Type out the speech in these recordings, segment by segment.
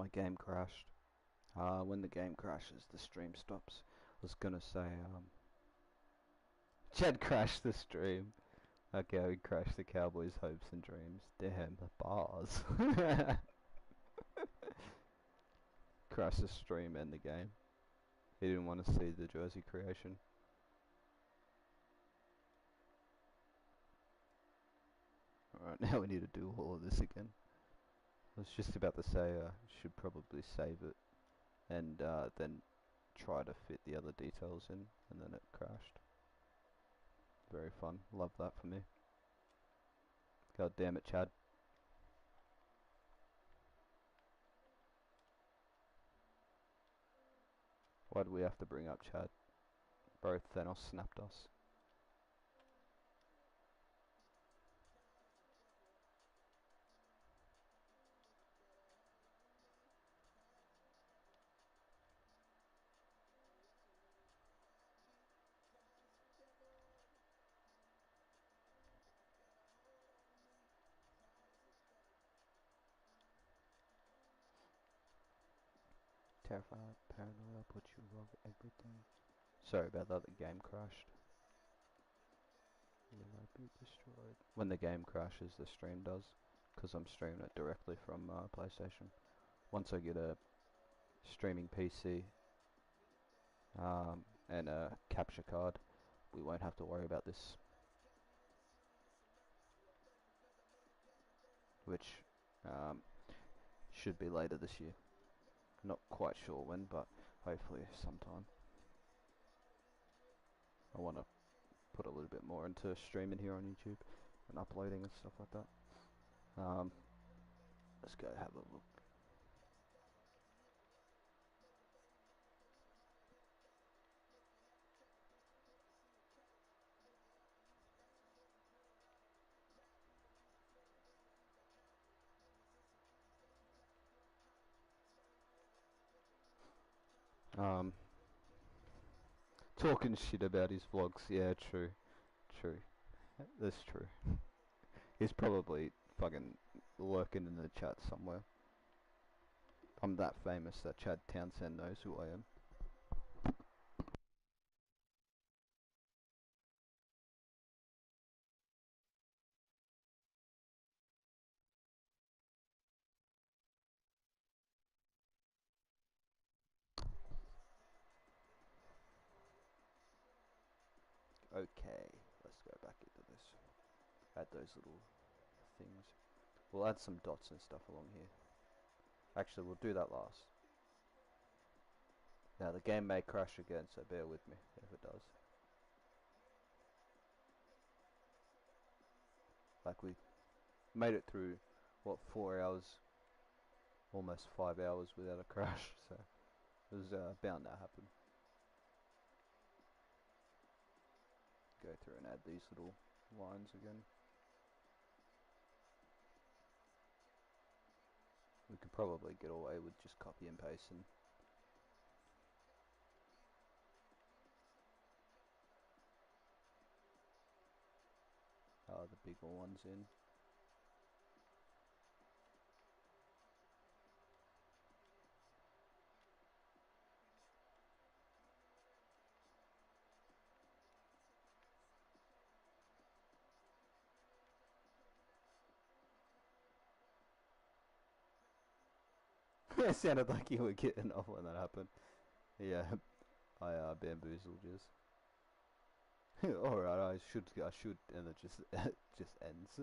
my game crashed. When the game crashes, the stream stops. I was gonna say, Chad crashed the stream. Okay, we crashed the Cowboys' hopes and dreams. Damn, the bars. Crashed the stream and the game. He didn't want to see the jersey creation. Alright, now we need to do all of this again. I was just about to say, should probably save it and then try to fit the other details in, and then it crashed. Very fun. Love that for me. God damn it, Chad. Why do we have to bring up Chad? Bro, Thanos snapped us. Terrified, paranoia, put you wrong, everything. Sorry about that, the game crashed. Will I be destroyed? When the game crashes, the stream does, because I'm streaming it directly from PlayStation. Once I get a streaming PC and a capture card, we won't have to worry about this. Which should be later this year. Not quite sure when, but hopefully sometime. I want to put a little bit more into streaming here on YouTube and uploading and stuff like that. Let's go have a look. Talking shit about his vlogs. Yeah, true. True. That's true. He's probably fucking lurking in the chat somewhere. I'm that famous that Chad Townsend knows who I am. Okay, let's go back into this. Add those little things. We'll add some dots and stuff along here. Actually, we'll do that last. Now, the game may crash again, so bear with me if it does. Like, we made it through, what, 4 hours? Almost 5 hours without a crash, so it was bound to happen. Go through and add these little lines again. We could probably get away with just copy and pasting. The bigger ones in. It sounded like you were getting off when that happened. Yeah, I bamboozled you. Alright, I should, and it just just ends.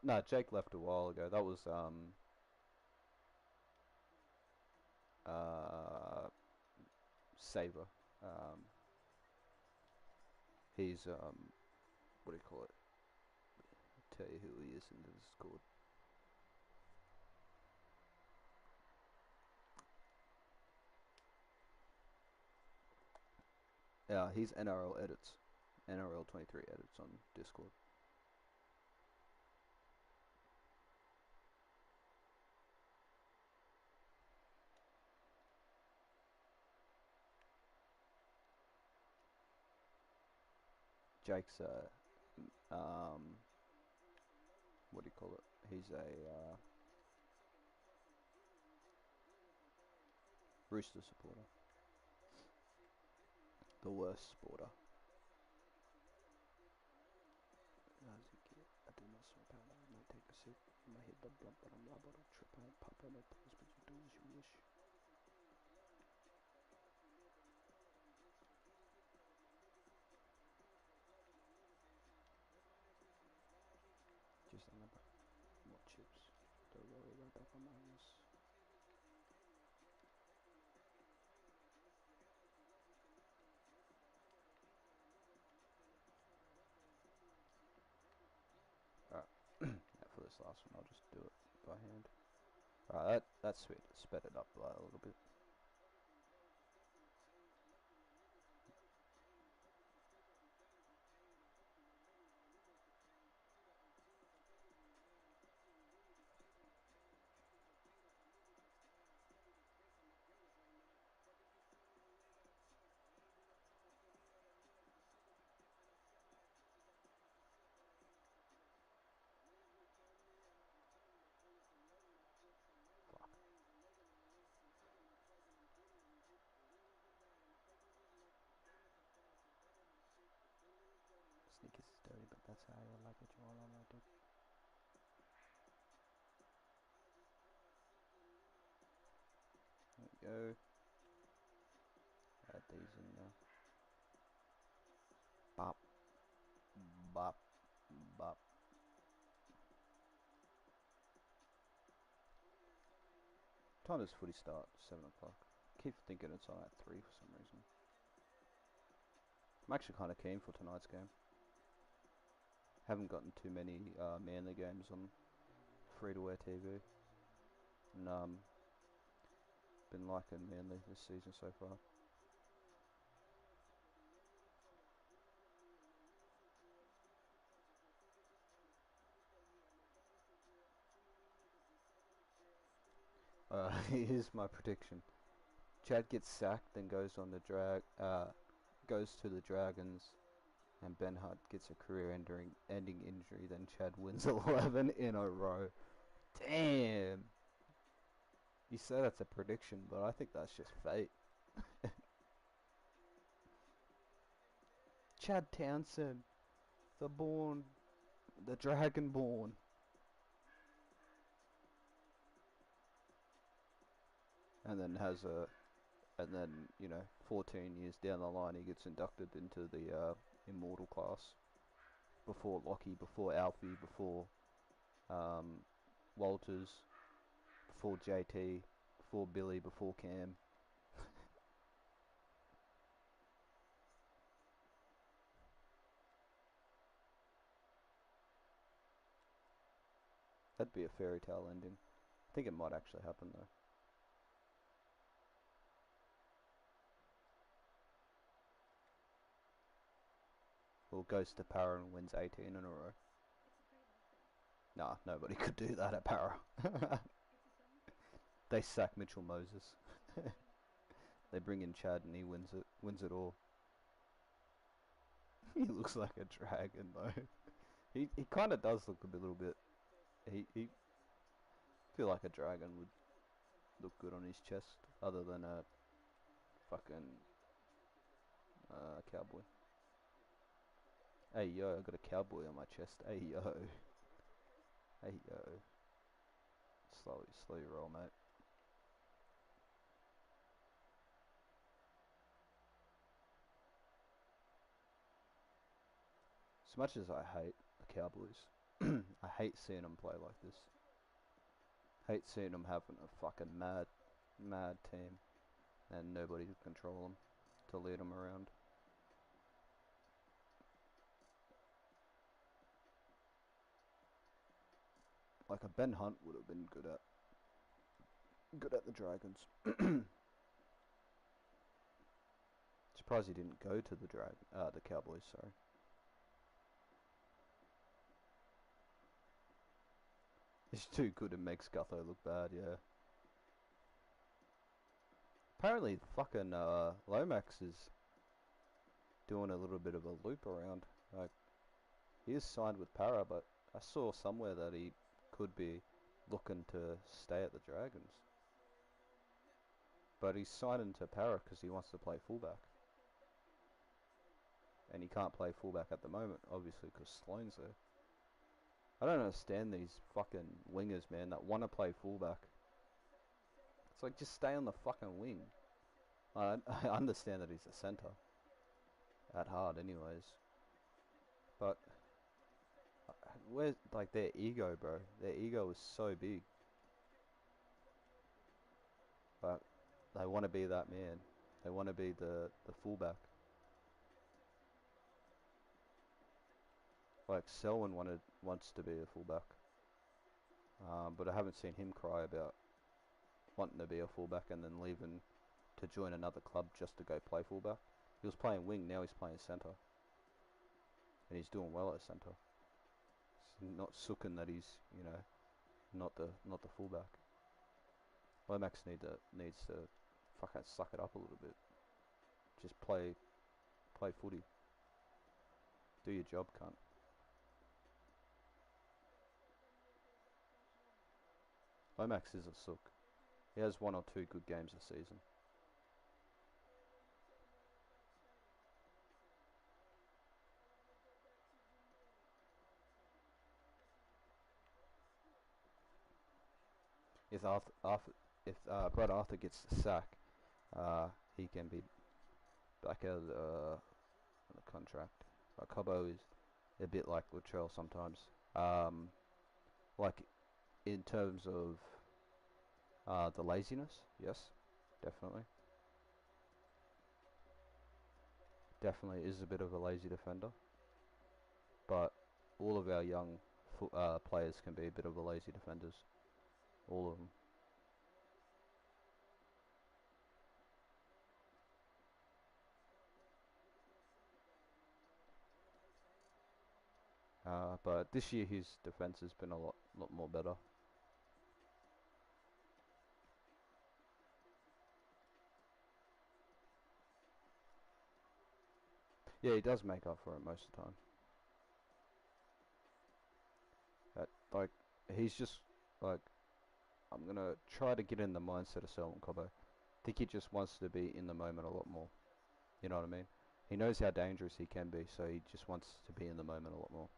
No, Jake left a while ago. That was Saber. He's what do you call it? I'll tell you who he is in the Discord. Yeah, he's NRL edits, NRL 23 edits on Discord. Jake's what do you call it? He's a Rooster supporter. The worst supporter. How's it get? I do not swear powder. I might take a sip. I might hit the blunt, but I'm liable to trip out, pop out, no pause, but you do as you wish. Just another more chips. Don't worry, right back on my wrist. Alright, now for this last one, I'll just do it by hand. Alright, that's sweet. Sped it up a little bit. Fuck. Sneakers is dirty, but that's how I like it. You all on my dick. There we go. Add these in there. Bop. Bop. Bop. Time does footy start? 7 o'clock. Keep thinking it's on at 3 for some reason. I'm actually kind of keen for tonight's game. Haven't gotten too many Manly games on free-to-air TV. And been liking Manly this season so far. Here's my prediction. Chad gets sacked, then goes on the goes to the Dragons, and Ben Hunt gets a career-ending injury. Then Chad wins 11 in a row. Damn. You say that's a prediction, but I think that's just fate. Chad Townsend, the Dragonborn. And then and then, 14 years down the line, he gets inducted into the Immortal class. Before Lockie, before Alfie, before Walters, before JT, before Billy, before Cam. That'd be a fairy tale ending. I think it might actually happen though. Well, goes to Para and wins 18 in a row. Nah, nobody could do that at Para. They sack Mitchell Moses. They bring in Chad and he wins it all. He looks like a dragon though. He kind of does look a little bit. He feel like a dragon would look good on his chest, other than a fucking cowboy. Hey yo, I got a cowboy on my chest. Hey yo, hey yo. Slow your roll, mate. As much as I hate the Cowboys, I hate seeing them play like this. Hate seeing them having a fucking mad team and nobody to control them, to lead them around. Like a Ben Hunt would have been good at the Dragons. Surprised he didn't go to the Cowboys. Sorry. He's too good and makes Gutho look bad. Yeah. Apparently, fucking Lomax is doing a little bit of a loop around. Like, He is signed with Para, but I saw somewhere that he could be looking to stay at the Dragons. But he's signed into Para because he wants to play fullback. And he can't play fullback at the moment, obviously, because Sloane's there. I don't understand these fucking wingers, man, that want to play fullback. It's like, just stay on the fucking wing. I understand that he's a centre. At heart, anyways. But where's, like, their ego, bro? Their ego is so big. But they want to be that man. They want to be the fullback. Like, Selwyn wants to be a fullback. But I haven't seen him cry about wanting to be a fullback and then leaving to join another club just to go play fullback. He was playing wing, now he's playing centre. And he's doing well at centre. It's not sooking that he's, you know, not the fullback. Lomax needs to fucking suck it up a little bit. Just play footy. Do your job, cunt. Lomax is a sook. He has one or two good games a season. If Brad Arthur gets the sack, he can be back out of the contract. Cobbo is a bit like Latrell sometimes. Like in terms of the laziness, yes, definitely. Definitely is a bit of a lazy defender. But all of our young players can be a bit of a lazy defenders. All of them. But this year his defense has been a lot more better. Yeah, he does make up for it most of the time. Like, he's just like, I'm gonna try to get in the mindset of Selwyn Cobbo. I think he just wants to be in the moment a lot more. You know what I mean? He knows how dangerous he can be, so he just wants to be in the moment a lot more.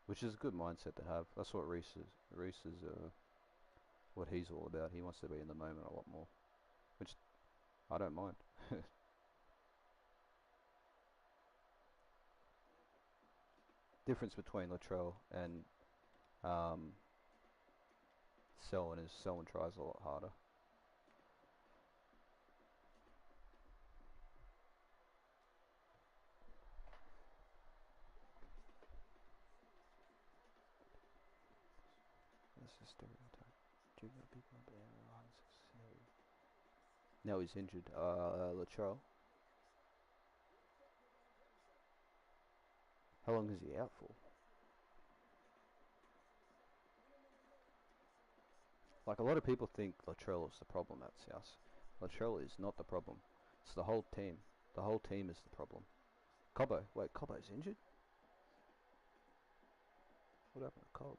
Which is a good mindset to have. That's what Reese is what he's all about. He wants to be in the moment a lot more, which I don't mind. Difference between Latrell and um, Selwyn is Selwyn tries a lot harder. That's a stereotype. Now he's injured. Latrell. How long is he out for? Like, a lot of people think Latrell is the problem at South. Latrell is not the problem. It's the whole team. The whole team is the problem. Cobbo. Wait, Cobbo's injured? What happened to Cobb?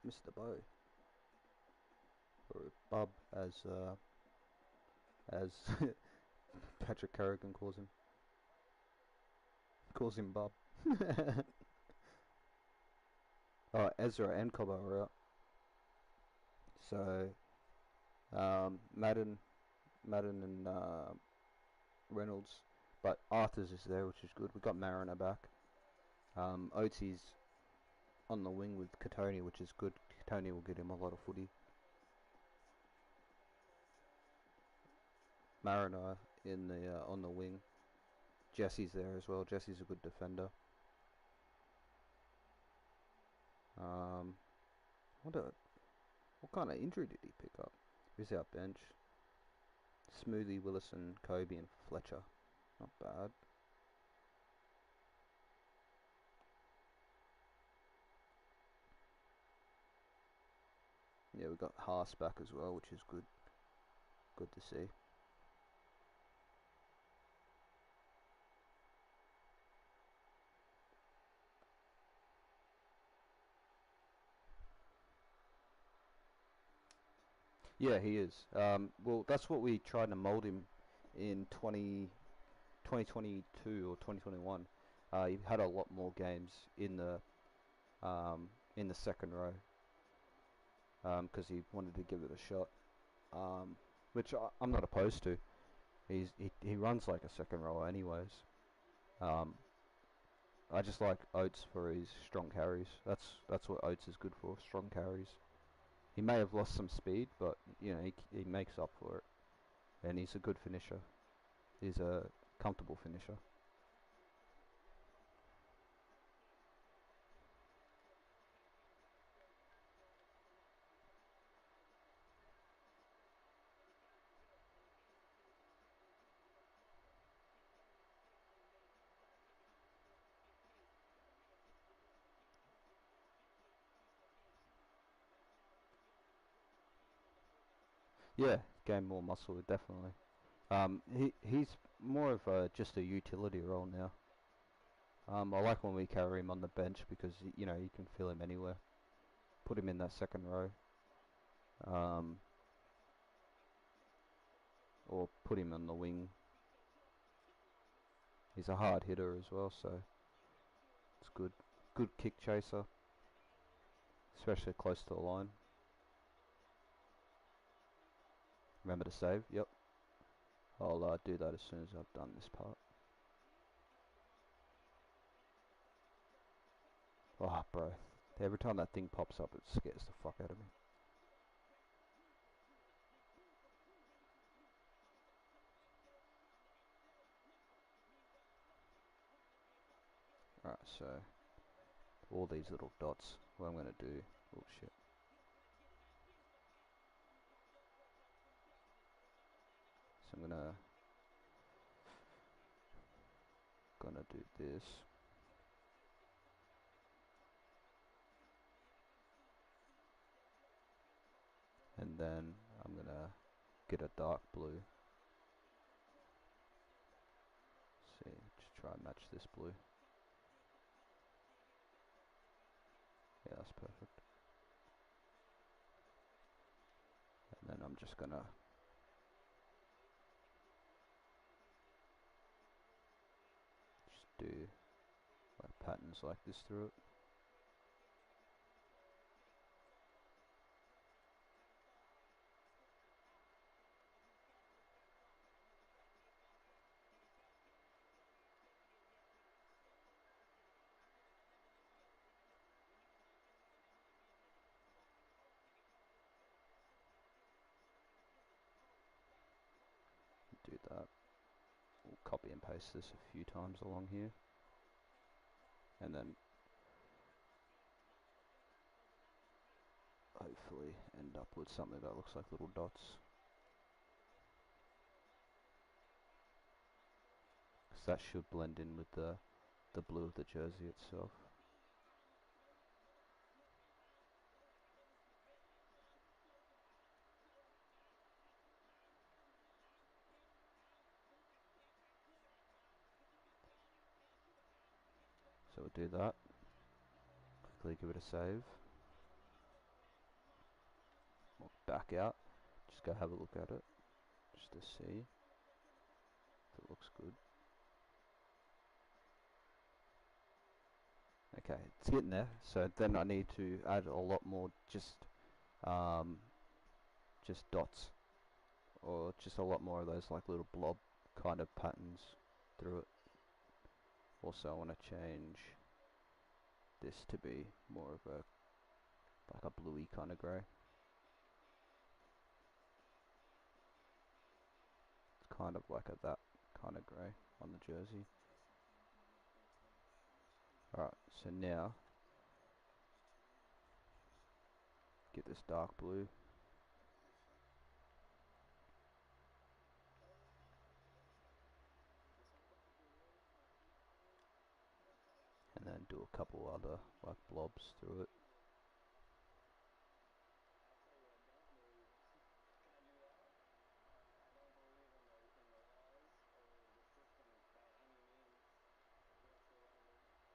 Mr. Bow. Or Bub, as Patrick Carrigan calls him. Calls him Bub. Oh, Ezra and Cobbo are out. So, Madden and Reynolds, but Arthurs is there, which is good. We got Mariner back. Oatsy's on the wing with Katoni, which is good. Katoni will get him a lot of footy. Mariner in the on the wing. Jesse's there as well. Jesse's a good defender. Wonder what kind of injury did he pick up? Who's our bench? Smoothie, Willison, Kobe, and Fletcher. Not bad. Yeah, we got Haas back as well, which is good. Good to see. Yeah, he is. Well, that's what we tried to mold him in 2022 or 2021. He had a lot more games in the second row because he wanted to give it a shot, which I'm not opposed to. He runs like a second rower anyways. Um, I just like Oates for his strong carries. That's what Oates is good for, strong carries. He may have lost some speed, but you know he makes up for it, and he's a good finisher. He's a comfortable finisher. Yeah, gain more muscle definitely. He's more of just a utility role now. I like when we carry him on the bench because you know you can feel him anywhere. Put him in that second row, um, or put him on the wing. He's a hard hitter as well, so it's good. Good kick chaser, especially close to the line. Remember to save. Yep. I'll do that as soon as I've done this part. Oh, bro. Every time that thing pops up, it scares the fuck out of me. Alright, so all these little dots. What I'm gonna do. Oh shit. So I'm gonna do this, and then I'm gonna get a dark blue. See, just try and match this blue. Yeah, that's perfect. And then I'm just gonna just do like patterns like this through it. Do that. We'll copy and paste this a few times along here, and then hopefully end up with something that looks like little dots. Because that should blend in with the blue of the jersey itself. So we'll do that. Quickly give it a save. We'll back out. Just go have a look at it, just to see if it looks good. Okay, it's getting there. So then I need to add a lot more um, just dots, or just a lot more of those like little blob kind of patterns through it. Also, I want to change this to be more of a like a bluey kind of grey. It's kind of like that kind of grey on the jersey. Alright, so now get this dark blue, and then do a couple other like blobs through it.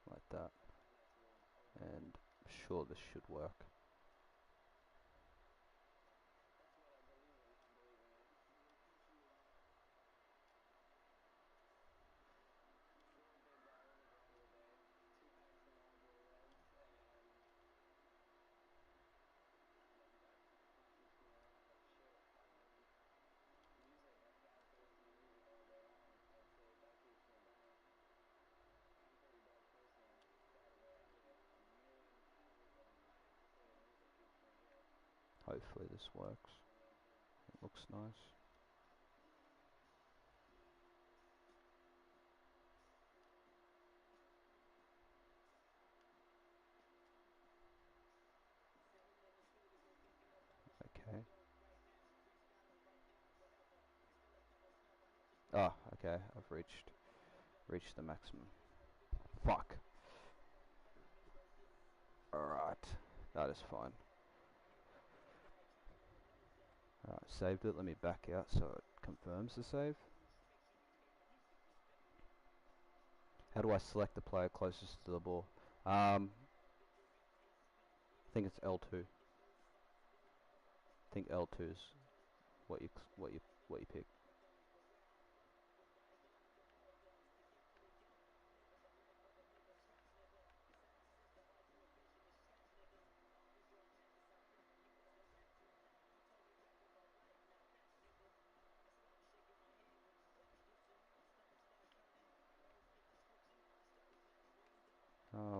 Like that, and I'm sure this should work. Hopefully this works. It looks nice. Okay. Oh, okay. I've reached the maximum. Fuck. Alright. That is fine. Alright, saved it. Let me back out so it confirms the save. How do I select the player closest to the ball? I think it's L2. I think L2 is what you pick.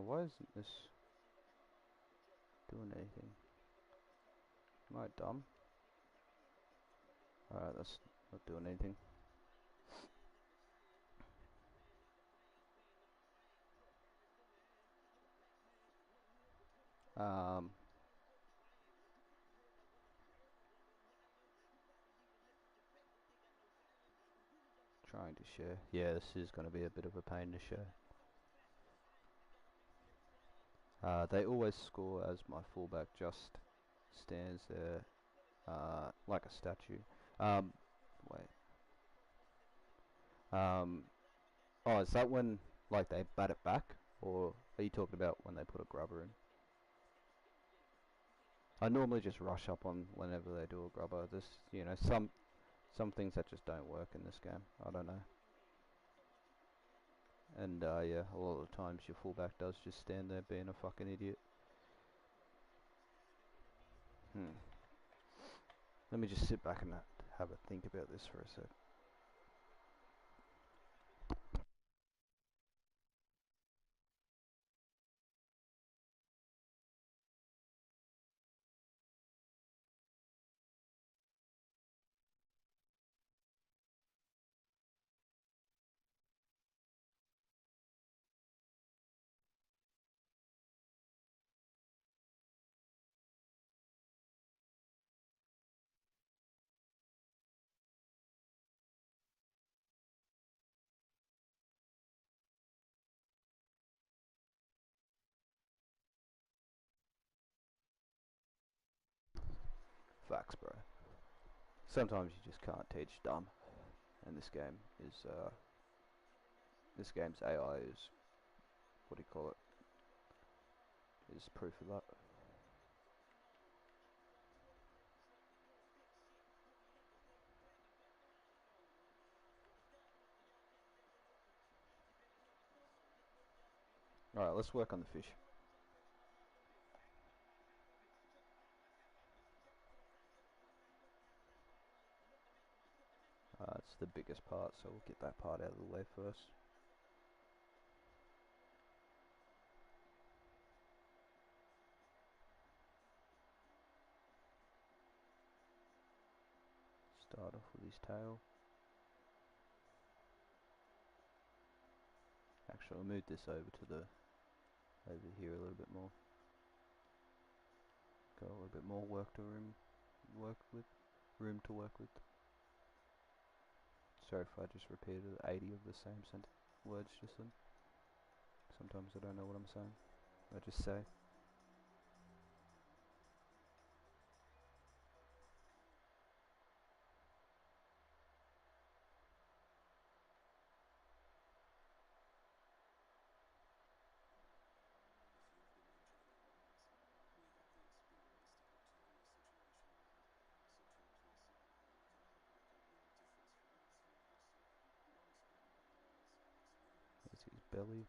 Why isn't this doing anything? Am I dumb? Alright, that's not doing anything. Um, Trying to share. Yeah, this is going to be a bit of a pain to share. They always score as my fullback just stands there like a statue. Wait. Um, oh, is that when like they bat it back, or are you talking about when they put a grubber in? I normally just rush up on whenever they do a grubber. This, some things that just don't work in this game. I don't know. And yeah, a lot of the times your fullback does just stand there being a fucking idiot. Hmm. Let me just sit back and have a think about this for a sec. Facts, bro. Sometimes you just can't teach dumb, and this game's AI is, what do you call it? Is proof of that. All right, let's work on the fish. It's the biggest part, so we'll get that part out of the way first. Start off with his tail. Actually, I'll move this over here a little bit more. Got a little bit more work to room to work with. Sorry if I just repeated 80 of the same words just then. Sometimes I don't know what I'm saying. I just say. There's his belly.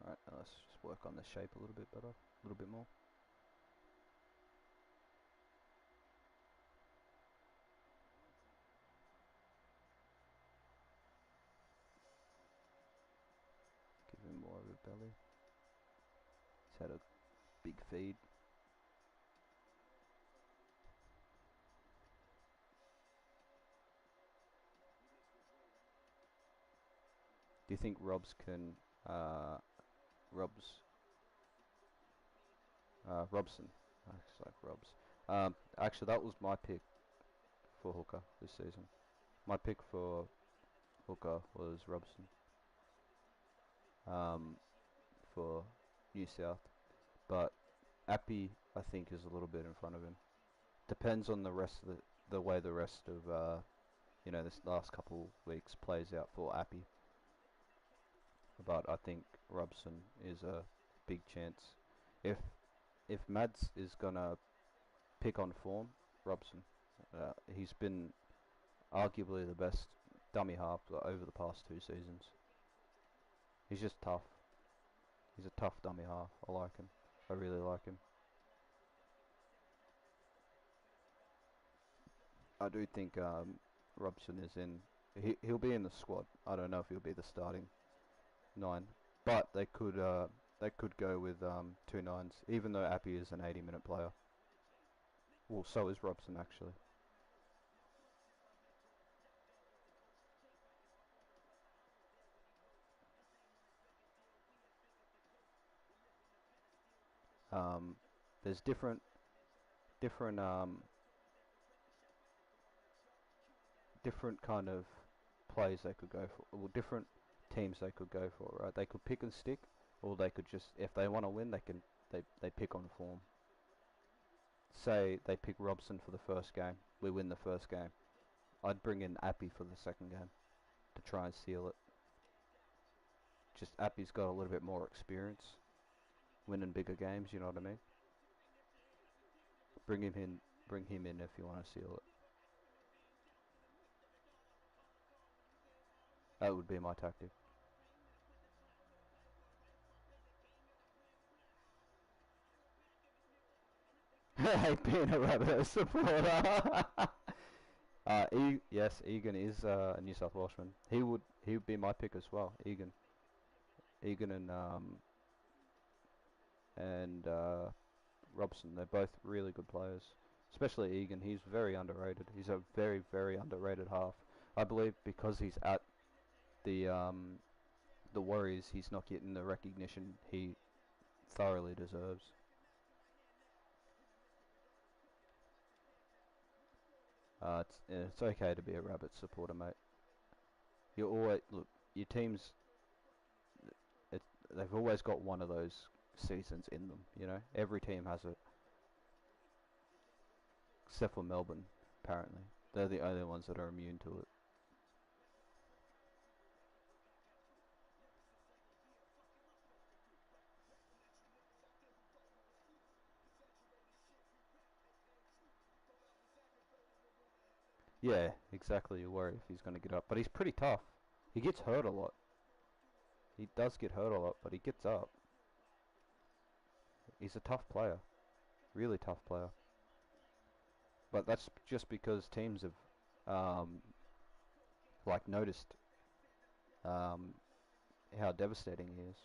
Alright, let's just work on the shape a little bit better. A little bit more. He's had a big feed. Do you think Robs Robson? It's like Robs. Actually, that was my pick for hooker this season. My pick for hooker was Robson. For New South, but Appy I think is a little bit in front of him. Depends on the rest of the way the rest of this last couple weeks plays out for Appy. But I think Robson is a big chance. If if Mads is gonna pick on form, Robson. He's been arguably the best dummy half over the past 2 seasons. He's just tough. He's a tough dummy half. I like him. I really like him. I do think Robson is in. He'll be in the squad. I don't know if he'll be the starting 9, but they could go with 2 9s, even though Appy is an 80-minute player. Well, so is Robson actually. Um, there's different different kind of plays they could go for, or different teams they could go for. Right? They could pick and stick, or they could just, if they want to win, they pick on form. Say they pick Robson for the first game, we win the first game. I'd bring in Appy for the second game to try and seal it. Just Appy's got a little bit more experience, winning bigger games. You know what I mean? Bring him in. Bring him in if you want to seal it. That would be my tactic. I hate being a Rabbitoh supporter. Yes, Egan is a New South Welshman. He would be my pick as well. Egan and Robson. They're both really good players. Especially Egan. He's very underrated. He's a very very underrated half. I believe because he's at the Warriors, he's not getting the recognition he thoroughly deserves. It's okay to be a Rabbit supporter, mate. You always look. Your teams, it, they've always got one of those seasons in them. You know, every team has it, except for Melbourne. Apparently, they're the only ones that are immune to it. Yeah, exactly. You worry if he's going to get up, but he's pretty tough. He gets hurt a lot. He does get hurt a lot, but he gets up. He's a tough player, really tough player. But that's just because teams have noticed um, how devastating he is.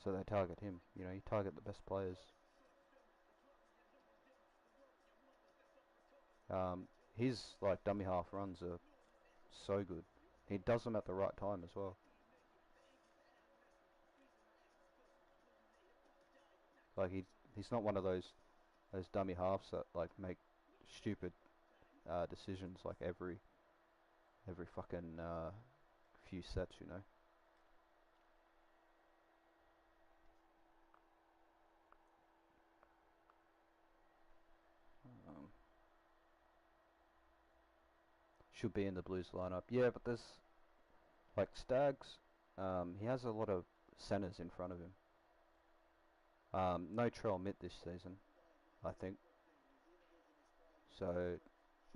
So they target him. You know, you target the best players. His dummy half runs are so good. He does them at the right time as well. He's not one of those dummy halves that make stupid decisions every fucking few sets. You know. Um, should be in the Blues lineup. Yeah, but there's Stags. He has a lot of centers in front of him. No Trell Mitt this season, I think. So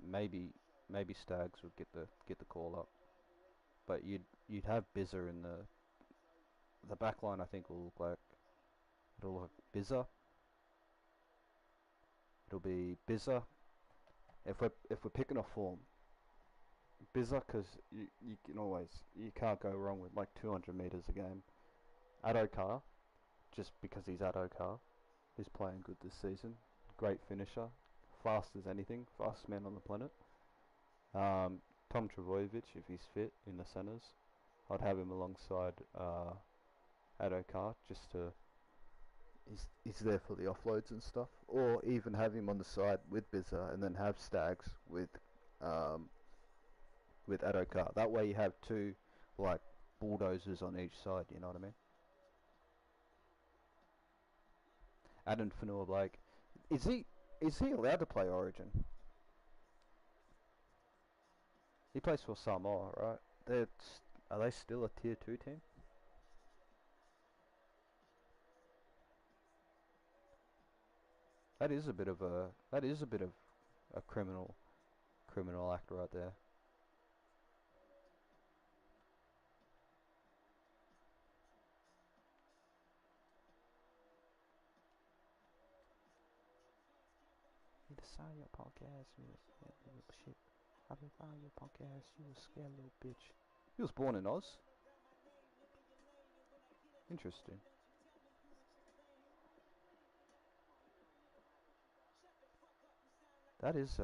maybe Stags would get the call up. But you'd have Bizza in the back line. I think will look like it'll look Bizza. It'll be Bizza. If we're picking a form, Bizza, because you can't go wrong with 200 meters a game. Adokar, just because he's at Okar. He's playing good this season. Great finisher, fast as anything, fastest man on the planet. Tom Travojevic, if he's fit in the centres, I'd have him alongside Adokar just to. He's there for the offloads and stuff, or even have him on the side with Bizza and then have Stags um, with Adokar. That way you have two like bulldozers on each side. You know what I mean? Adam Fanua Blake, is he allowed to play Origin? He plays for Samoa, right? Are they still a tier 2 team? That is a bit of a criminal act right there. Need to sign your punk ass, you little shit. I've been found your punk ass, you a scared little bitch. He was born in Oz. Interesting. That is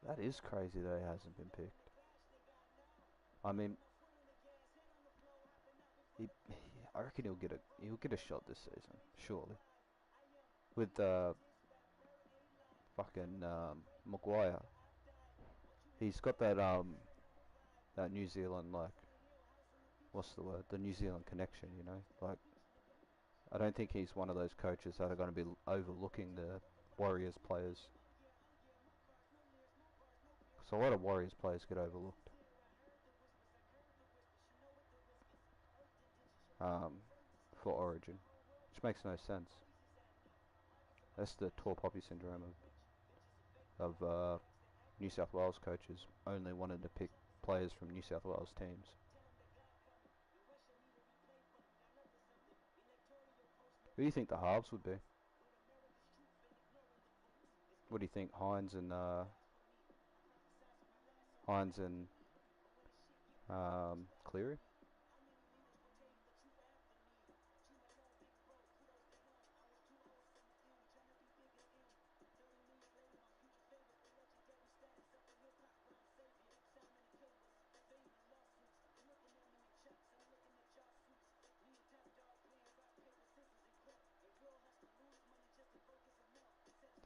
that is crazy that he hasn't been picked. I mean, I reckon he'll get a shot this season, surely. With fucking Maguire, he's got that New Zealand like what's the word? The New Zealand connection, you know. Like I don't think he's one of those coaches that are going to be overlooking the Warriors players. So a lot of Warriors players get overlooked um, for Origin, which makes no sense. That's the tall poppy syndrome of New South Wales coaches only wanted to pick players from New South Wales teams. Who do you think the halves would be? What do you think, Hines and Cleary?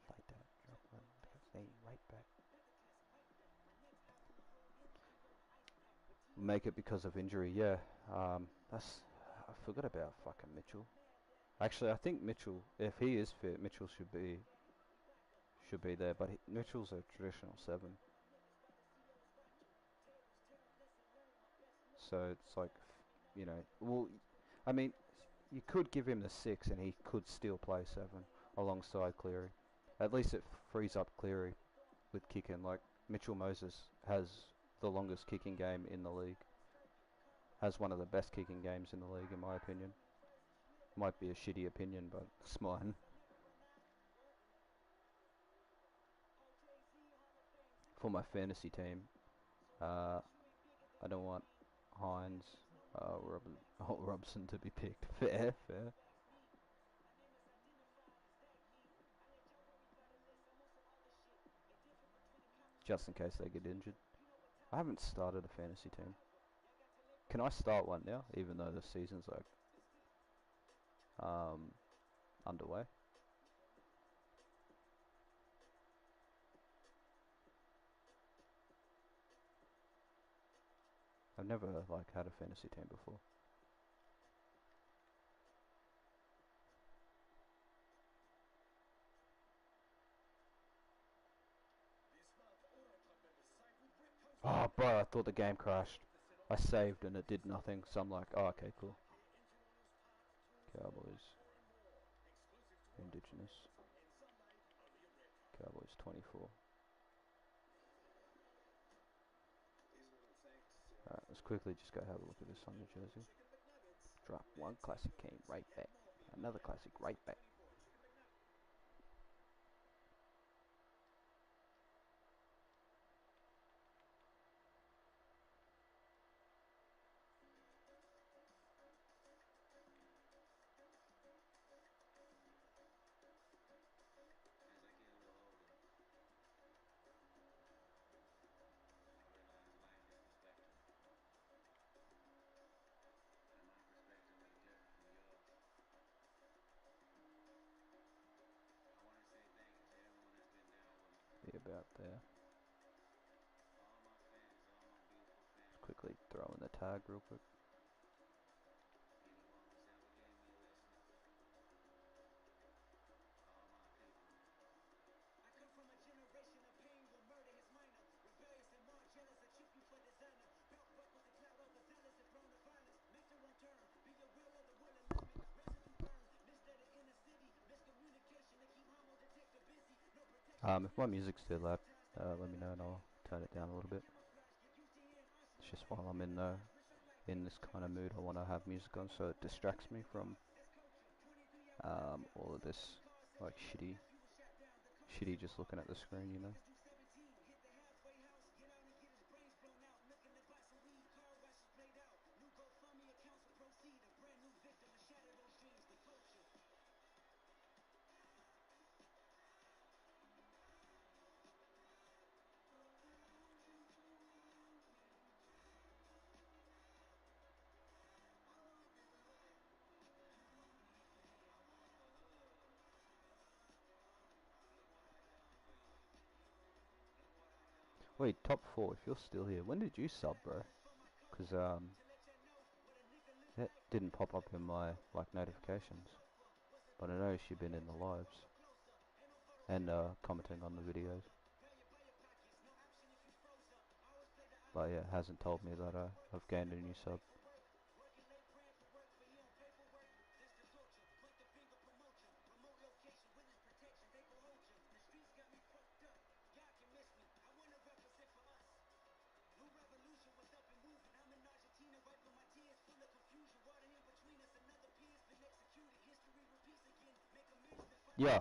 Like that, drop one, stay right back. Make it because of injury, yeah. That's I forgot about fucking Mitchell. Actually, I think Mitchell, if he is fit, Mitchell should be there. But Mitchell's a traditional 7, so it's like, well, I mean, you could give him the 6 and he could still play 7 alongside Cleary. At least it frees up Cleary with kicking. Like Mitchell Moses has the longest kicking game in the league. Has one of the best kicking games in the league, in my opinion. Might be a shitty opinion, but it's mine. For my fantasy team, uh, I don't want Hines, Robson to be picked. Fair, fair. Just in case they get injured. I haven't started a fantasy team. Can I start one now, even though the season's like underway? I've never like had a fantasy team before. Oh, bro, I thought the game crashed. I saved and it did nothing, so I'm like, oh, okay, cool. Cowboys. Indigenous. Cowboys 24. Alright, let's quickly just go have a look at this on the jersey. Drop one classic, came right back. Another classic, right back. about there. Just quickly throw in the tag real quick. If my music's too loud, let me know and I'll turn it down a little bit. It's just while I'm in this kind of mood, I want to have music on so it distracts me from all of this like shitty just looking at the screen, you know. Wait, top four. If you're still here, when did you sub, bro? Because it didn't pop up in my like notifications, but I know she's been in the lives and commenting on the videos. But yeah, it hasn't told me that I've gained a new sub. Yeah.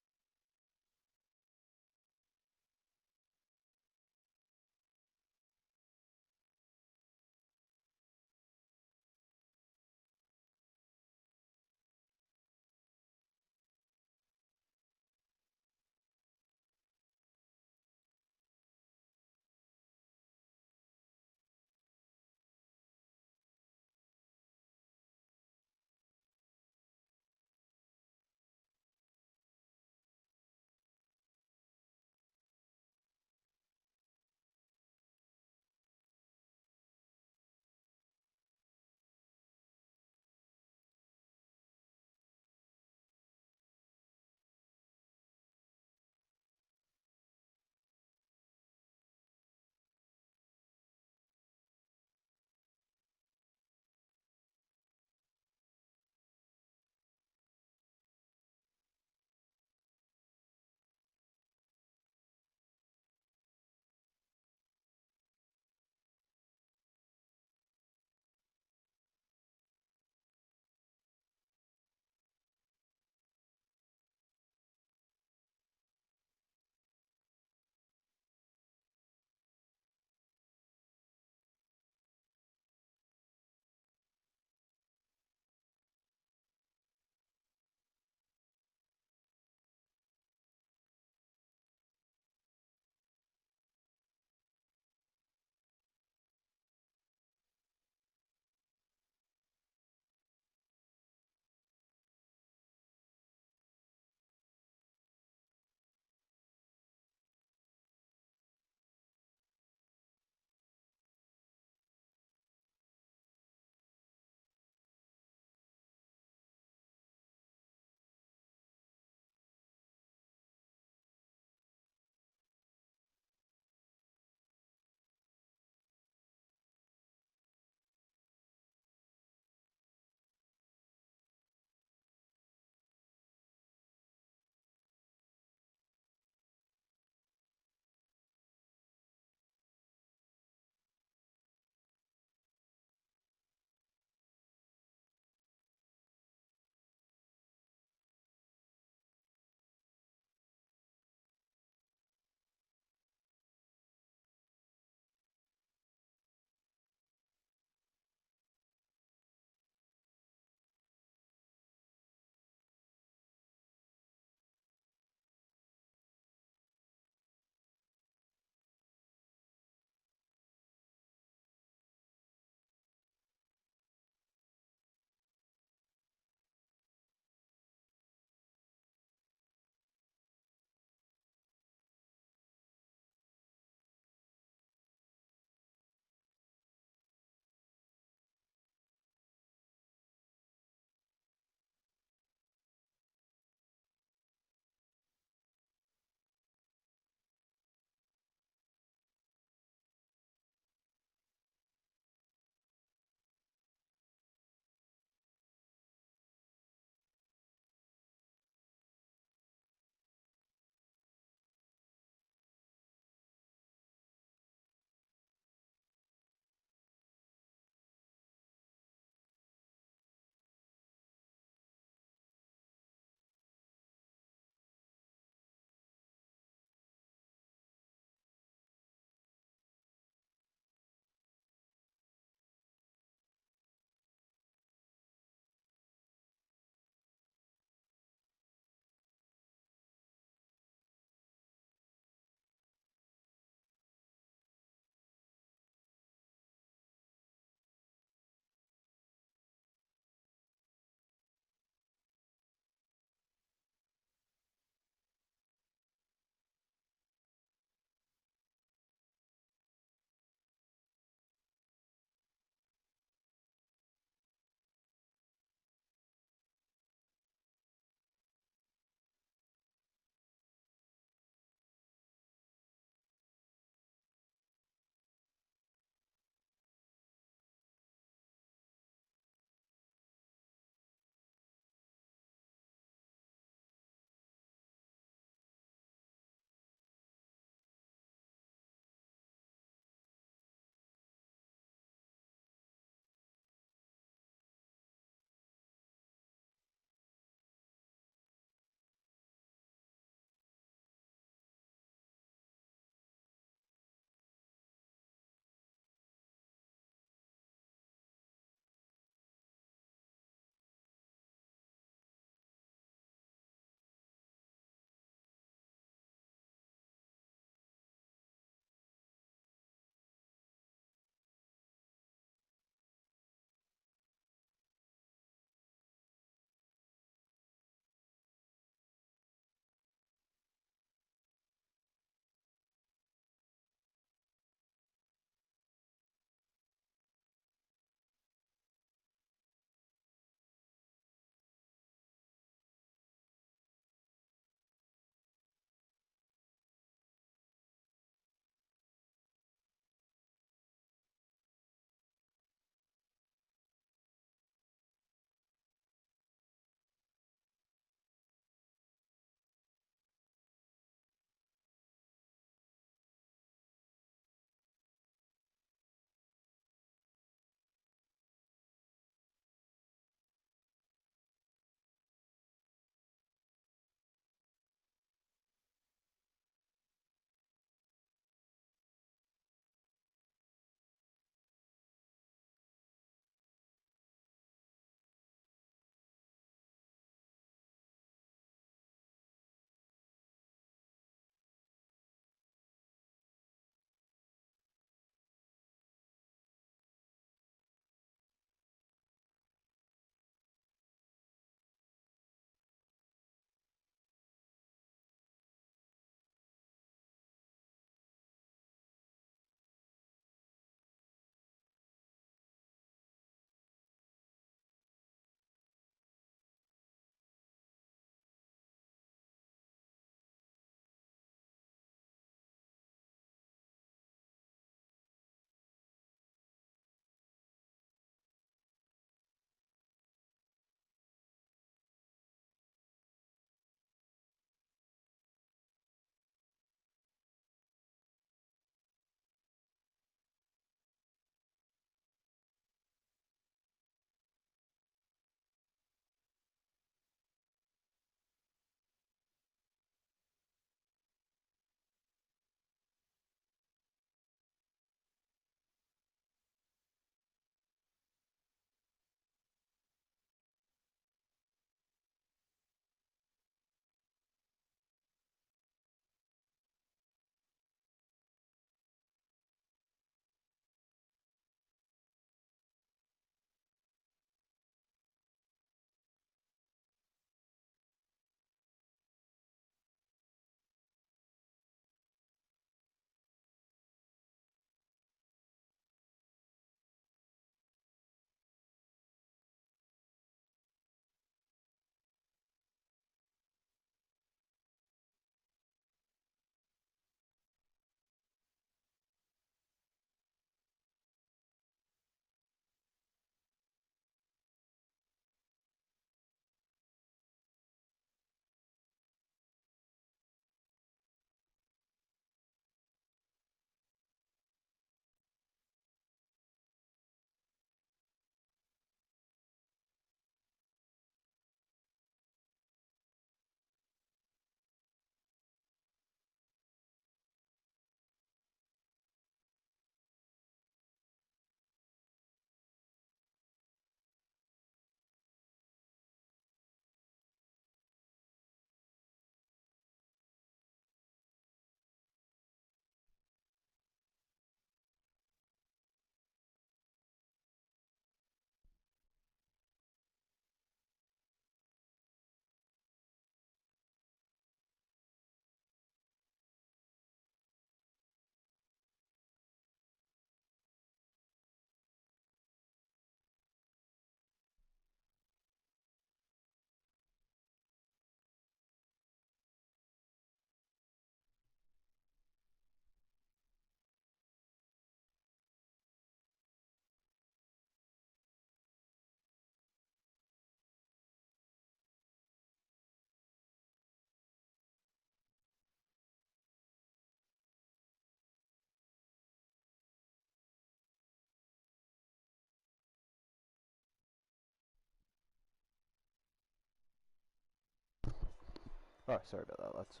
Oh, sorry about that, lads.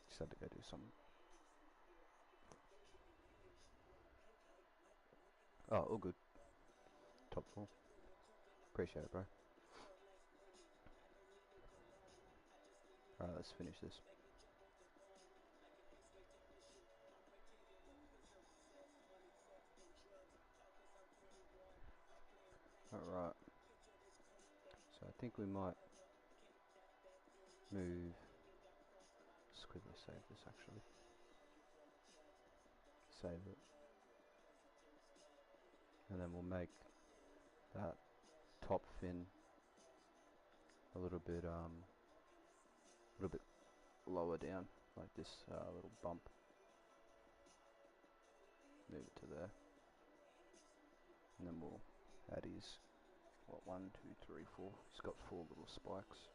Just had to go do something. Oh, all good. Top 4. Appreciate it, bro. Alright, let's finish this. Alright. So I think we might move. Just quickly save this actually. Save it. And then we'll make that top fin a little bit lower down, like this little bump. Move it to there. And then we'll add his, what, 1, 2, 3, 4. He's got 4 little spikes.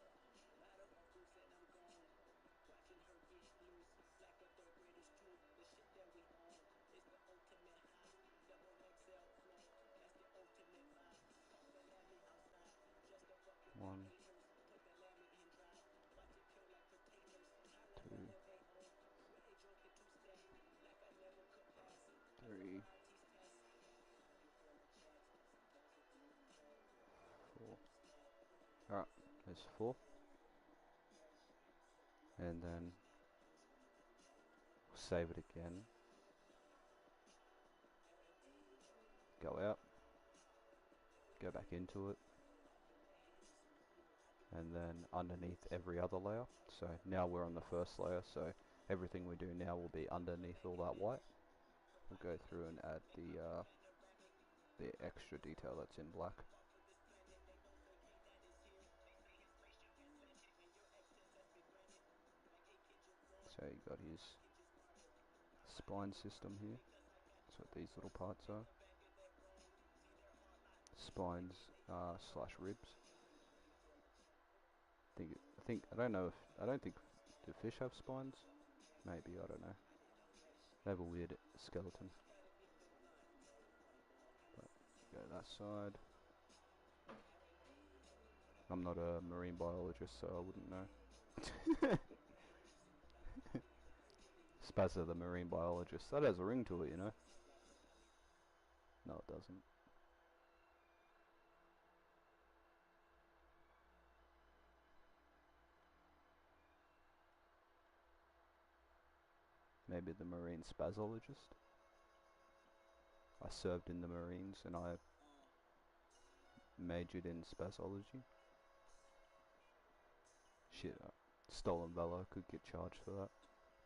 One, 2, 3, 4. Alright, there's 4. And then we'll save it again. Go out. Go back into it. And then underneath every other layer. So now we're on the first layer, so everything we do now will be underneath all that white. We'll go through and add the extra detail that's in black. So you got his spine system here. That's what these little parts are. Spines slash ribs. I don't think, do fish have spines? Maybe, I don't know. They have a weird skeleton. But go that side. I'm not a marine biologist, so I wouldn't know. Spazza, the marine biologist. That has a ring to it, you know. No, it doesn't. Maybe the marine spazologist. I served in the Marines and I majored in spazology. Shit, stolen valor, could get charged for that.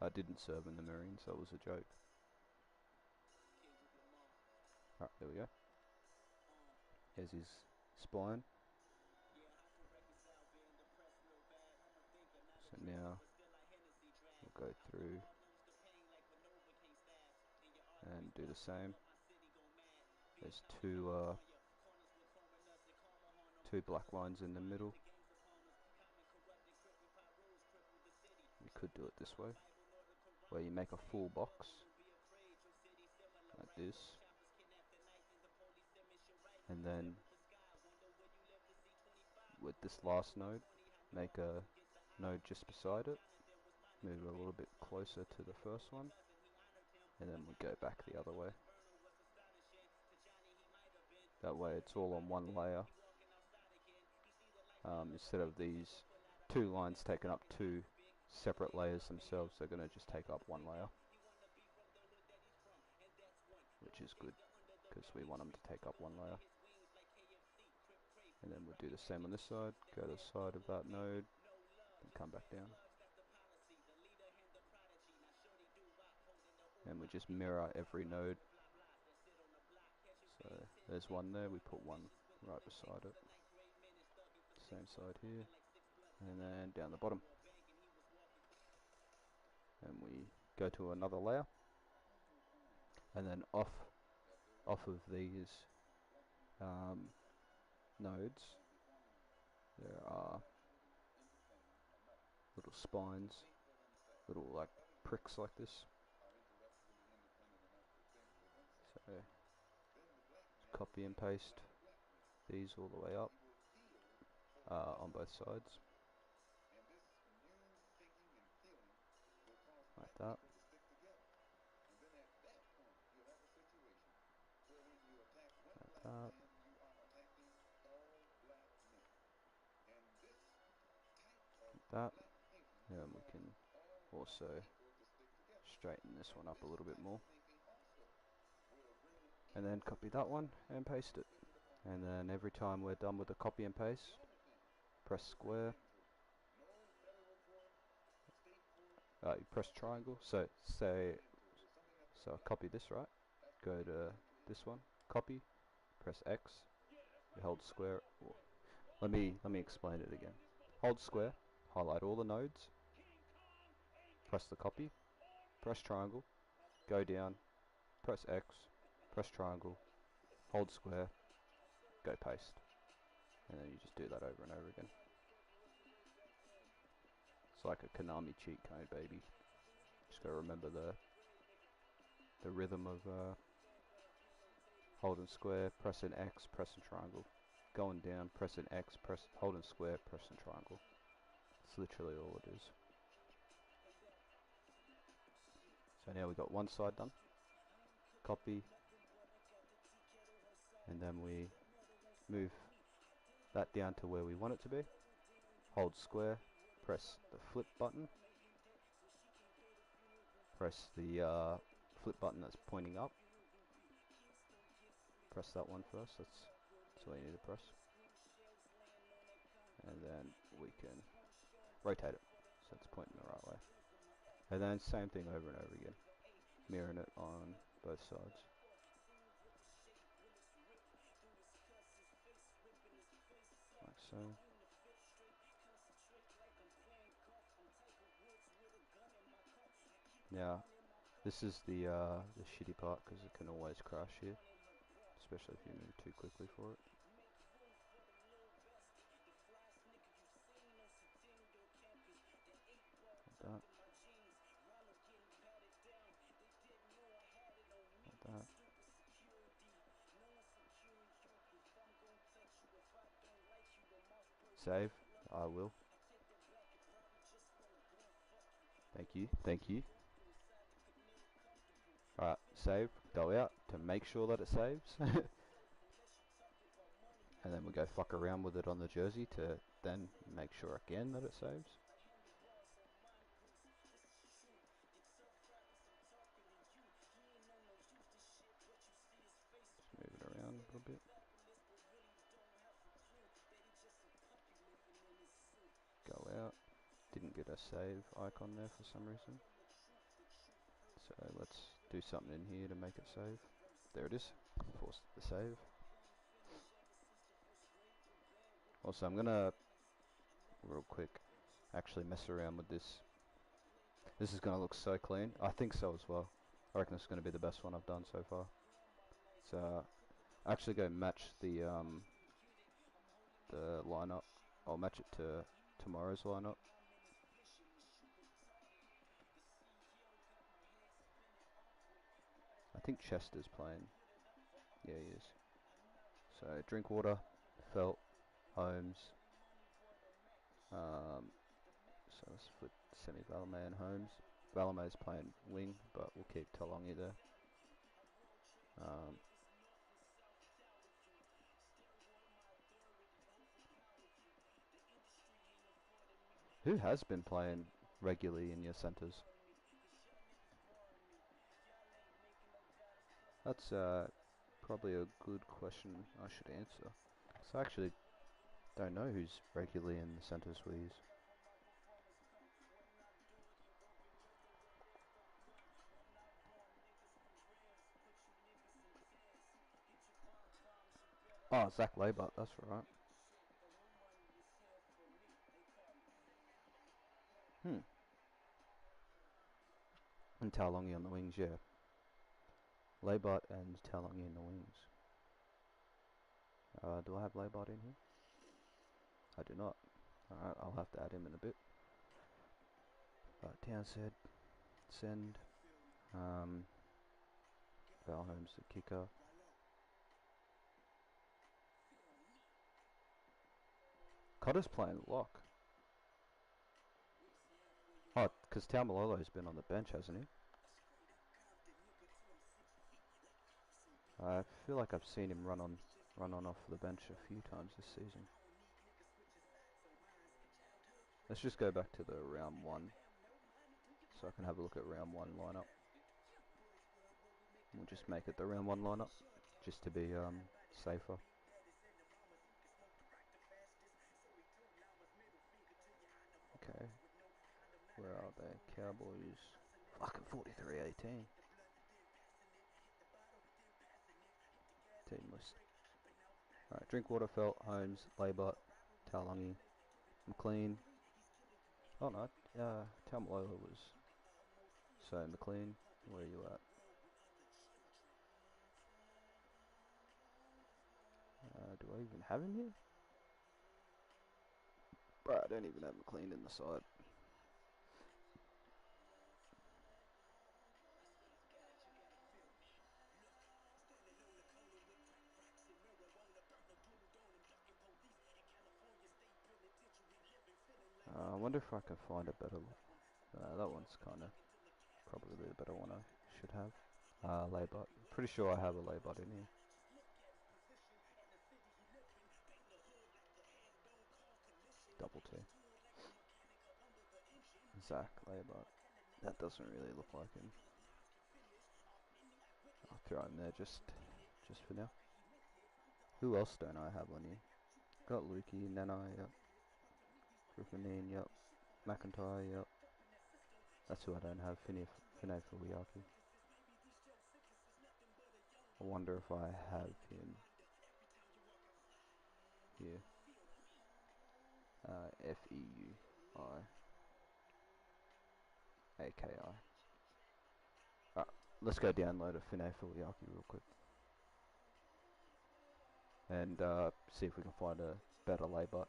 I didn't serve in the Marines, that was a joke. Alright, there we go. Here's his spine. So now we'll go through and do the same. There's two black lines in the middle. You could do it this way, where you make a full box, like this. And then with this last node, make a node just beside it. Move it a little bit closer to the first one. And then we go back the other way. That way it's all on one layer. Instead of these 2 lines taking up 2 separate layers themselves, they're going to just take up 1 layer. Which is good, because we want them to take up 1 layer. And then we'll do the same on this side. Go to the side of that node, and come back down. And we just mirror every node. So there's 1 there, we put 1 right beside it. Same side here. And then down the bottom. And we go to another layer. And then off of these nodes, there are little spines, little like pricks like this. So copy and paste these all the way up on both sides. that. Like that. Like that. And we can also straighten this one up a little bit more. And then copy that one and paste it. And then every time we're done with the copy and paste, press square. You press triangle. So copy this, right? Go to this one, copy, press X, you hold square. Let me explain it again. Hold square, highlight all the nodes, press the copy, press triangle, go down, press X, press triangle, hold square, go paste. And then you just do that over and over again. It's like a Konami cheat code, baby. Just gotta remember the rhythm of holding square, pressing X, pressing triangle, going down, pressing X, holding square, pressing triangle. It's literally all it is. So now we've got one side done. Copy, and then we move that down to where we want it to be. Hold square, press the flip button, press the flip button that's pointing up. Press that one first, that's what you need to press. And then we can rotate it so it's pointing the right way. And then same thing over and over again, mirroring it on both sides. Like so. Now, this is the shitty part because it can always crash here, especially if you move too quickly for it. Like that. Like that. Save. I will. Thank you. Thank you. Alright, save. Go out to make sure that it saves. And then we go fuck around with it on the jersey to then make sure again that it saves. Just move it around a little bit. Go out. Didn't get a save icon there for some reason. So let's do something in here to make it save. There it is. Force the save. Also, I'm gonna real quick actually mess around with this. This is gonna look so clean. I think so as well. I reckon it's gonna be the best one I've done so far. So actually go match the lineup. I'll match it to tomorrow's lineup. I think Chester's playing. Yeah, he is. So Drinkwater, Felt, Holmes. So let's flip Semi Valame and Holmes. Valame's playing wing, but we'll keep Talongi there. Who has been playing regularly in your centres? That's probably a good question I should answer. So I actually don't know who's regularly in the centres we use. Oh, Zach Laybart, that's right. And Taolongi on the wings, yeah. Laybart and Taolongi in the wings. Do I have Laybart in here? I do not. Alright, I'll have to add him in a bit. Townsend, send. Val Holmes the kicker. Cotter's playing lock. Oh, Because Taumalolo's been on the bench, hasn't he? I feel like I've seen him run on off the bench a few times this season. Let's just go back to the round one, so I can have a look at round one lineup. We'll just make it the round one lineup, just to be safer. Okay, where are they? Cowboys. Fucking 43-18. Team list. Alright, Drinkwater, Felt, Holmes, Laybot, Taulungi, McLean. Oh no, Taumalola was. So McLean, where are you at? Do I even have him here? Bro, I don't even have McLean in the side. I wonder if I can find a better. That one's kind of probably the better one I should have. Laybot. Pretty sure I have a Laybot in here. Double T. Zach Laybot. That doesn't really look like him. I'll throw him there just for now. Who else don't I have on here? Got Lukey, Nanai, yep. Ruffinine, yep. McIntyre, yep. That's who I don't have. Finay Fuliaki. I wonder if I have him here. Feuiaki. Alright, let's go download a Finay Fuliaki real quick. And see if we can find a better Laybot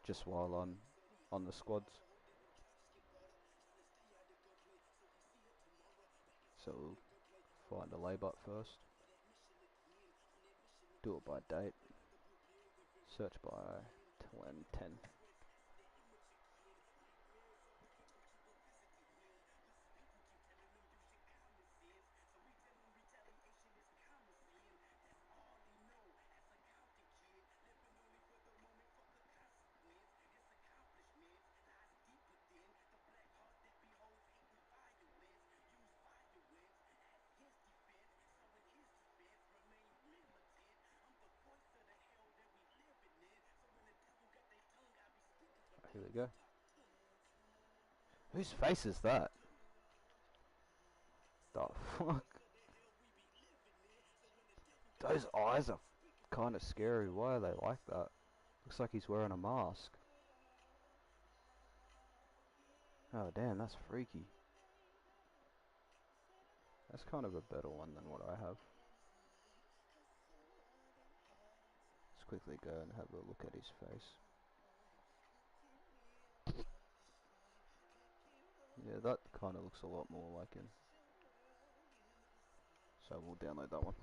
just while on the squads. So we'll find a Laybot first. Do it by date. Search by 10. Here we go. Whose face is that? The fuck? Those eyes are kind of scary. Why are they like that? Looks like he's wearing a mask. Oh damn, that's freaky. That's kind of a better one than what I have. Let's quickly go and have a look at his face. Yeah, that kind of looks a lot more like him. So we'll download that one.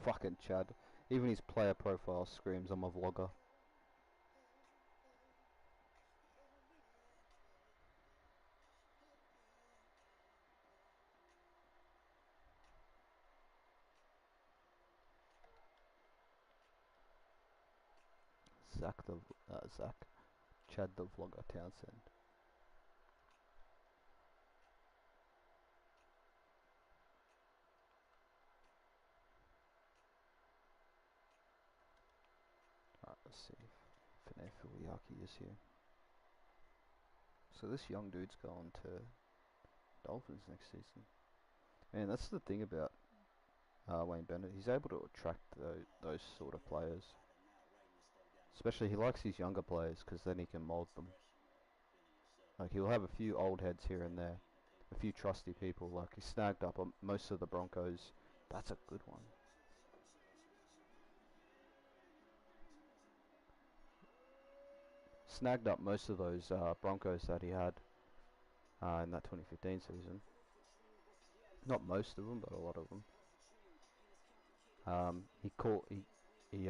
Fucking Chad. Even his player profile screams I'm a vlogger. Zach. Chad the vlogger Townsend. Alright, let's see if Finay Fuliaki is here. So this young dude's going to Dolphins next season. And that's the thing about Wayne Bennett. He's able to attract those sort of players. Especially he likes his younger players because then he can mould them. Like he'll have a few old heads here and there. A few trusty people. Like he snagged up on most of the Broncos. That's a good one. Snagged up most of those Broncos that he had in that 2015 season. Not most of them, but a lot of them. He caught he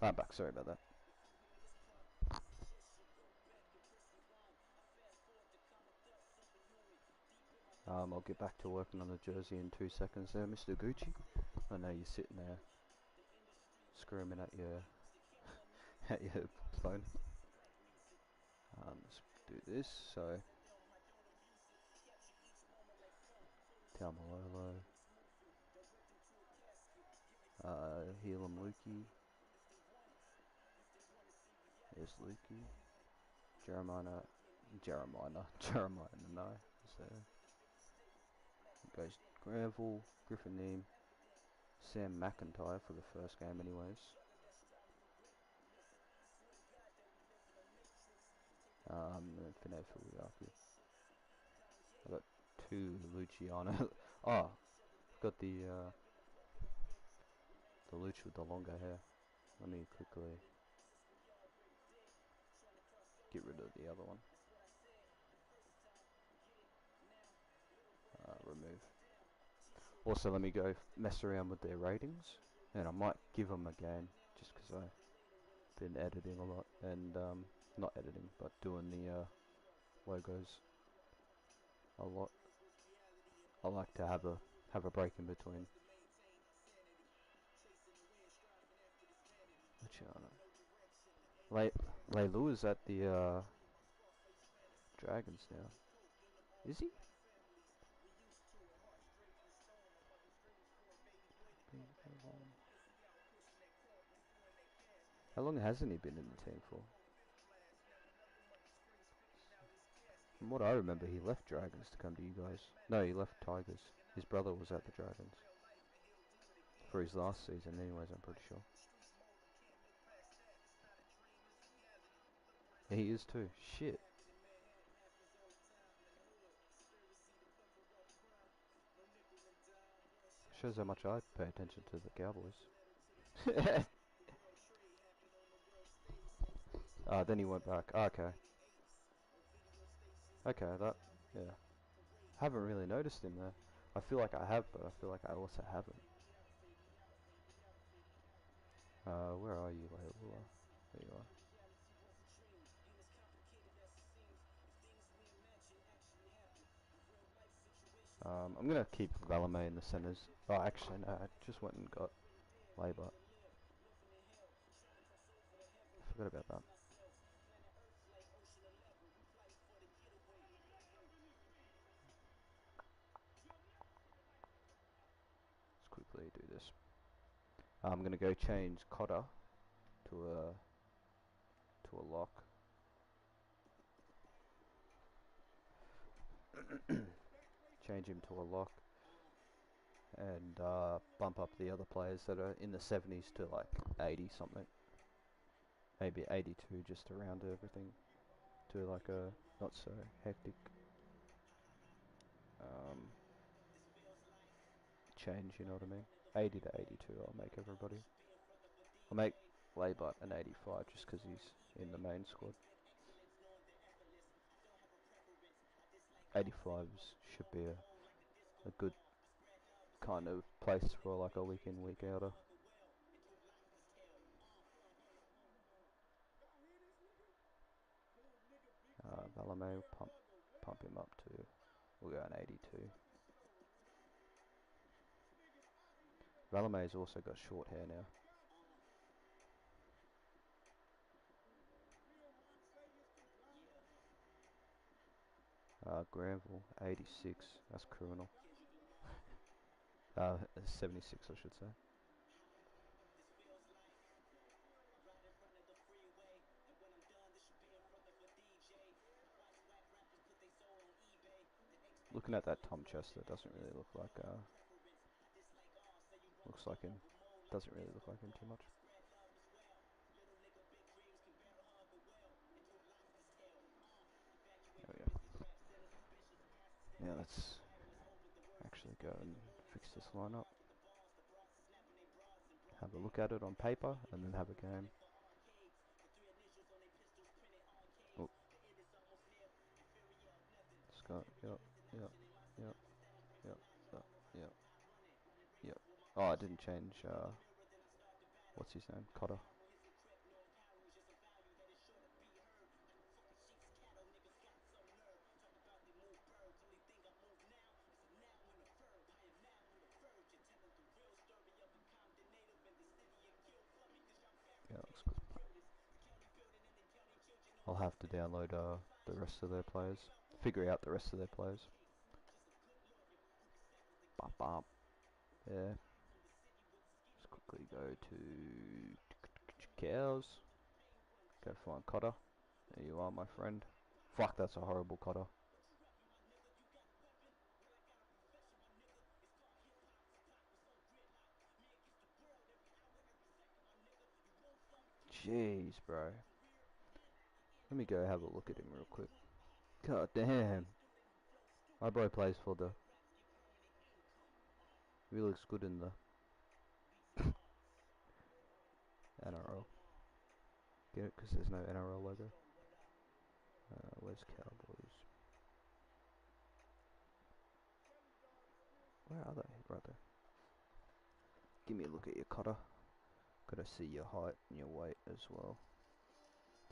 I'm back, sorry about that. I'll get back to working on the jersey in 2 seconds there, Mr. Gucci. I know you're sitting there screaming at your at your phone. Let's do this. So Taumalolo, Helam Lukey. There's Lukey. Jeremiah no. So goes Granville, Griffin Neem, Sam McIntyre for the first game anyways. And Finay Fuyaki. I got two Luciano. Oh, got the Luch with the longer hair. Let me quickly get rid of the other one. Remove. Also, let me go mess around with their ratings, and I might give them a game just because I've been editing a lot and not editing, but doing the logos a lot. I like to have a break in between. Leilu is at the Dragons now. Is he? How long hasn't he been in the team for? From what I remember, he left Dragons to come to you guys. No, he left Tigers. His brother was at the Dragons for his last season anyways, I'm pretty sure. Yeah, he is too. Shit. Shows how much I pay attention to the Cowboys. Then he went back. Okay. Okay, yeah. Haven't really noticed him there. I feel like I have, but I feel like I also haven't. Where are you, Leilua? There you are. I'm gonna keep Valame in the centres. Oh, actually, no, I just went and got Labour. Forgot about that. Let's quickly do this. I'm gonna go change Cotter to a lock. Change him to a lock. And bump up the other players that are in the 70s to like 80 something. Maybe 82 just to round everything to like a not so hectic change, you know what I mean? 80 to 82 I'll make everybody. I'll make Laybot an 85 just because he's in the main squad. 85s should be a good kind of place for like a week in, week outer. Valame, pump him up to, we'll go an 82. Valame's also got short hair now. Granville, 86, that's criminal. 76 I should say. Looking at that Tom Chester, doesn't really look like looks like him. Doesn't really look like him too much. There we go. Now let's actually go and fix this lineup. Have a look at it on paper and then have a game. Oh. Scott, yep, yep, yep, yep, yep, yep. Oh, I didn't change, what's his name? Cotter. I'll have to download the rest of their players. Figure out the rest of their players. Bop bop. Yeah. Let's quickly go to cows. Go find Cotter. There you are, my friend. Fuck, that's a horrible Cotter. Jeez, bro. Let me go have a look at him real quick. God damn. My bro plays for the... He looks good in the NRL. Get it? Because there's no NRL logo. Where's Cowboys? Where are they? Right there. Give me a look at your Cotter. Gotta see your height and your weight as well.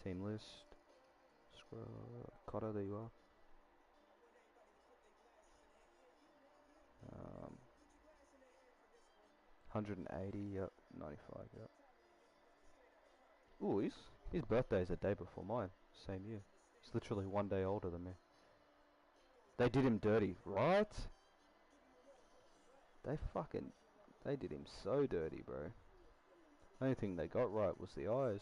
Team list. Scroll. Cotter, there you are. 180, yep. 95, yep. Ooh, his birthday's a day before mine. Same year. He's literally 1 day older than me. They did him dirty, right? They did him so dirty, bro. The only thing they got right was the eyes.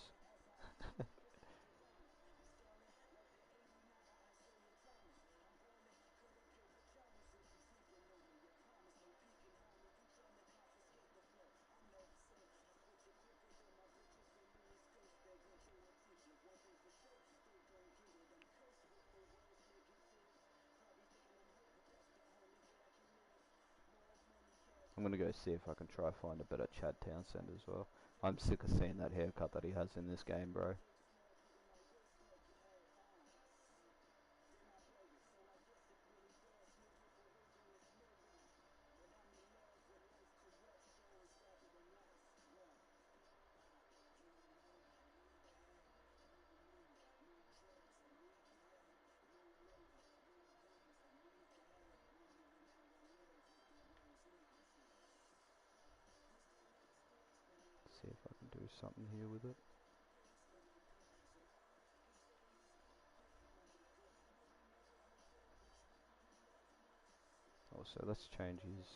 I'm gonna go see if I can try find a better Chad Townsend as well. I'm sick of seeing that haircut that he has in this game, bro. See if I can do something here with it. Also, let's change his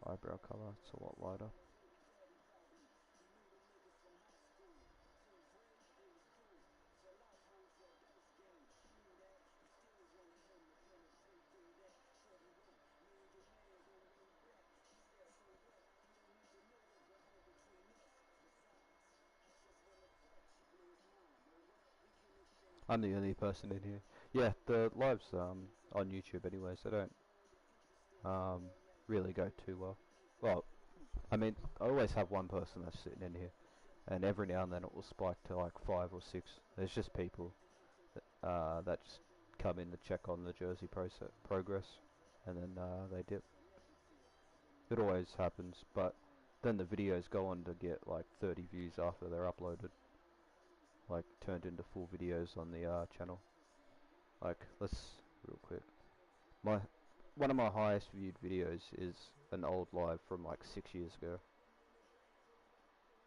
eyebrow colour. It's a lot lighter. I'm the only person in here. Yeah, the lives on YouTube anyways. They don't really go too well. Well, I mean, I always have one person that's sitting in here, and every now and then it will spike to like 5 or 6. There's just people that just come in to check on the jersey progress, and then they dip. It always happens, but then the videos go on to get like 30 views after they're uploaded, like turned into full videos on the channel. Like, let's real quick. One of my highest viewed videos is an old live from like 6 years ago.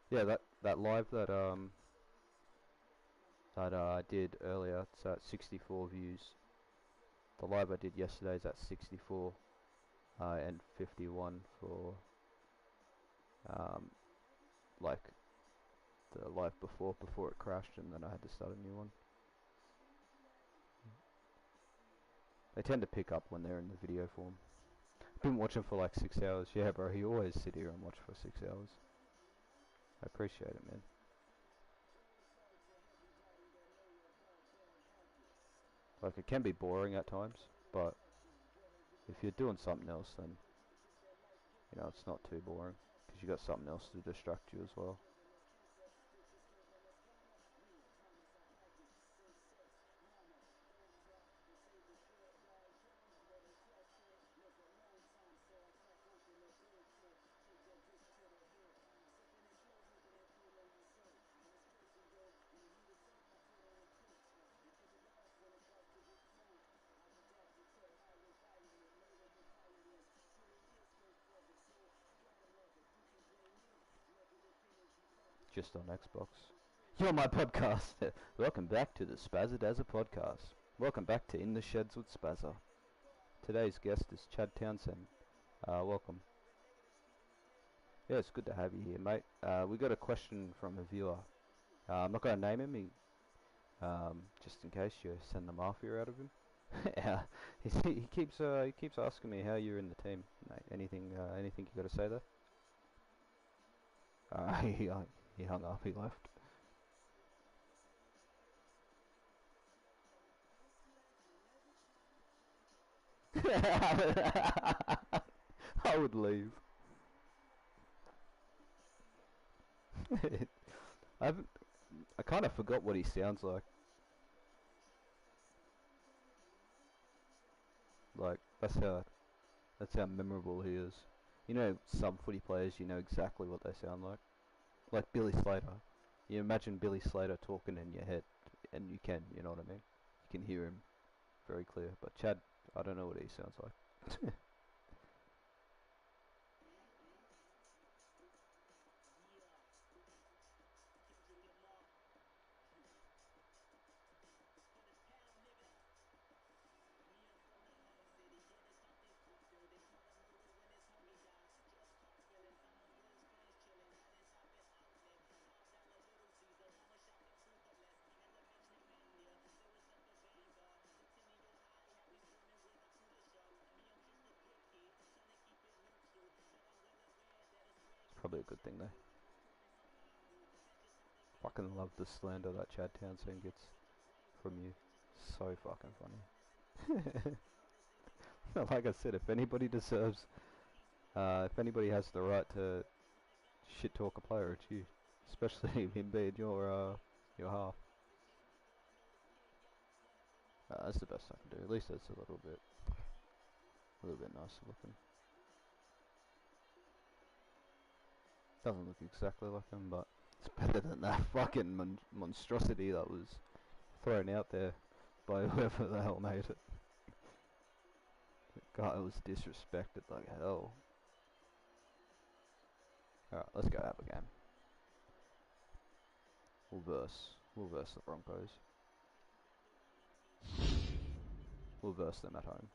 Yeah, that live that I did earlier, it's at 64 views. The live I did yesterday is at 64 and 51 for like the live before it crashed, and then I had to start a new one. They tend to pick up when they're in the video form. Been watching for like 6 hours. Yeah, bro, you always sit here and watch for 6 hours. I appreciate it, man. Like, it can be boring at times, but if you're doing something else, then, you know, it's not too boring, because you got something else to distract you as well. Just on Xbox. You're my podcast. Welcome back to the Spazza Dazza podcast. Welcome back to In the Sheds with Spazza. Today's guest is Chad Townsend. Welcome. Yeah, it's good to have you here, mate. We got a question from a viewer. I'm not going to name him, just in case you send the mafia out of him. he keeps asking me how you're in the team. Mate, anything you got to say there? He hung up. He left. I would leave. I haven't. I kind of forgot what he sounds like. Like that's how memorable he is. You know, some footy players, you know exactly what they sound like. Like Billy Slater. You imagine Billy Slater talking in your head, and you know what I mean? You can hear him very clear. But Chad, I don't know what he sounds like. It's probably a good thing though. Fucking love the slander that Chad Townsend gets from you. So fucking funny. Like I said, if anybody has the right to shit talk a player, it's you. Especially him being your half. That's the best I can do. At least it's a little bit nicer looking. Doesn't look exactly like him, but it's better than that fucking monstrosity that was thrown out there by whoever the hell made it. The guy was disrespected like hell. Alright, let's go have a game. We'll verse the Broncos. We'll verse them at home.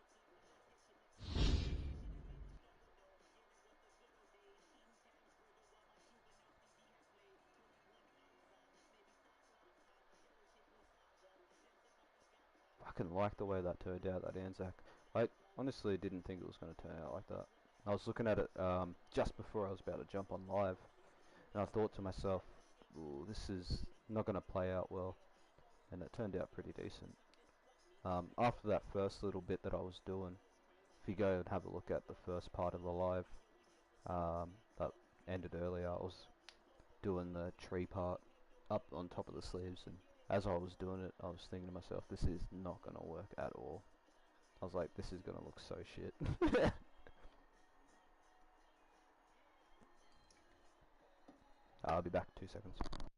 Fucking like the way that turned out, that Anzac. I honestly didn't think it was going to turn out like that. I was looking at it just before I was about to jump on live, and I thought to myself, ooh, this is not going to play out well, and it turned out pretty decent. After that first little bit that I was doing, if you go and have a look at the first part of the live that ended earlier, I was doing the tree part up on top of the sleeves, and as I was doing it, I was thinking to myself, this is not going to work at all. I was like, this is going to look so shit. I'll be back in 2 seconds.